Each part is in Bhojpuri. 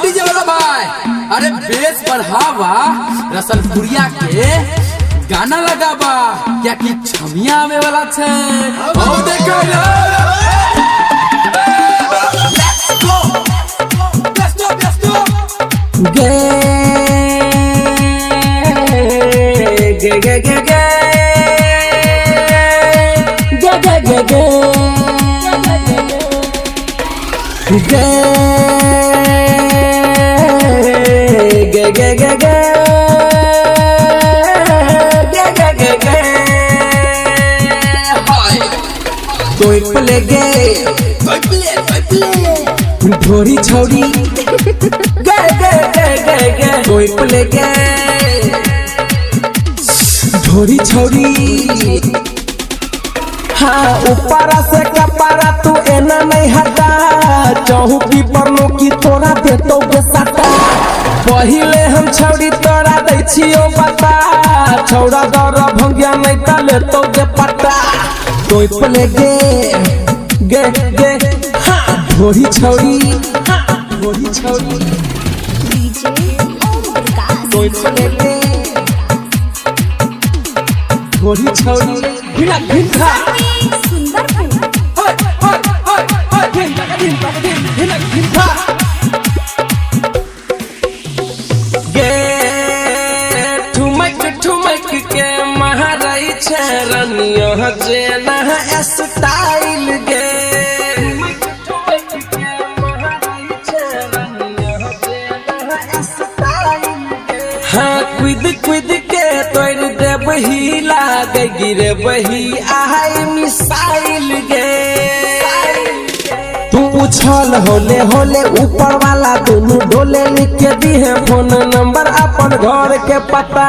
डीजे वाला भाई, अरे बेस बढ़ावा, रसलपुरिया के गाना लगावा, क्या कि छमिया आवे वाला छे। आओ देखो लेट्स गो गे गे गे गे गे गे गे गे टोइप लेगे ढोरी छौरी गे गे गे गे गे टोइप लेगे ढोरी छौरी। हाँ ऊपरा से कपारा तू एना नहीं हटा, चौकी पर की तोरा देतो बेसाटा। पहिले हम छौरी तोरा दै छियो बता, छौरा दौरा भंगिया नहीं त लेतो गे पट्टा। टोइप लेगे गे गे हाँ ढोरी छौरी, हाँ ढोरी छौरी। टोइप लेगे ढोरी छौरी बिना भिंखा गे ठुमक ठुमक के महाराई छरनिया जेना स्टाइल गे। हाँ कुद कुद के तोड़ दे बही लागे गिरे बही आई मिसाइल गे। तू उछल होले होले ऊपर वाला दोनों डोले, लिख के दी है फोन नंबर अपन घर के पता।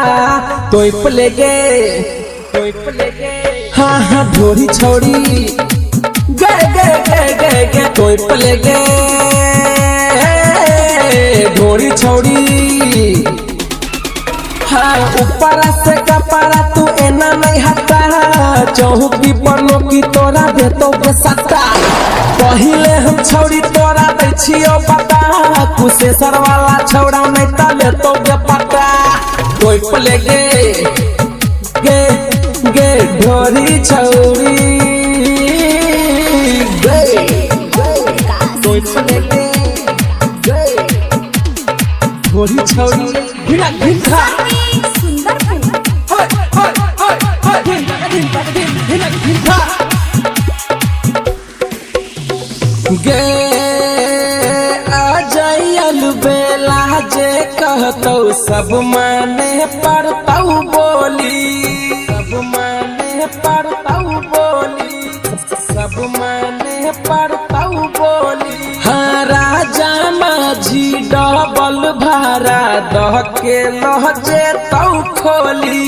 टोइप लेगे हाँ हाँ ढोरी छौरी गे गे गे गे गे टोइप लेगे ढोरी छौरी। हाँ ऊपरा से कपारा तू एना नहीं हटा, चौकी पर की तोरा देतो बेसाटा। पहिले हम छौरी तोरा दै छियो बता, कुशेश्वर वाला छौरा नहीं त लेतो गे पट्टा। टोइप लेगे गे गे ढोरी छौरी गे टोइप लेगे गे ढोरी छौरी बिना भिंखा गे आ जाइल बेला जे कहतो सब माने पड़तौ बोली, सब माने पड़तौ बोली, सब माने पड़तौ बोली। हाँ राजा माझी डबल भाड़ा दह के लह जे तौ खोली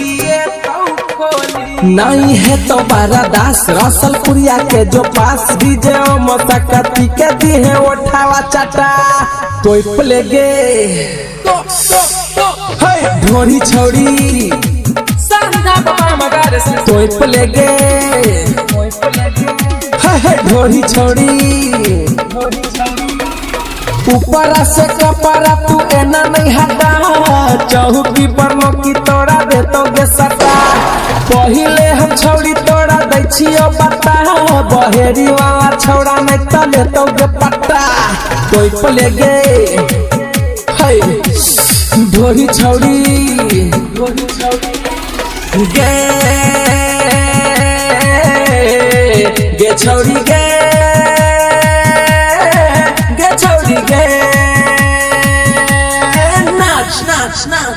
नहीं है तो बारा दास रसलपुरिया के जो पास डीजे मसकती के दी है उठावा चाटा। टोइप लेगे ढोरी छौरी टोइप लेगे ढोरी छौरी। ऊपरा से कपारा तू एना नहीं हटा, चौकी पर की तोरा देतो गे सटा। पहिले हम छौरी तोरा दै छियो बता, बहेरी वाला छौरा नहीं त लेतो गे पट्टा। टोइप लेगे ढोरी छौरी गे गे छौरी गे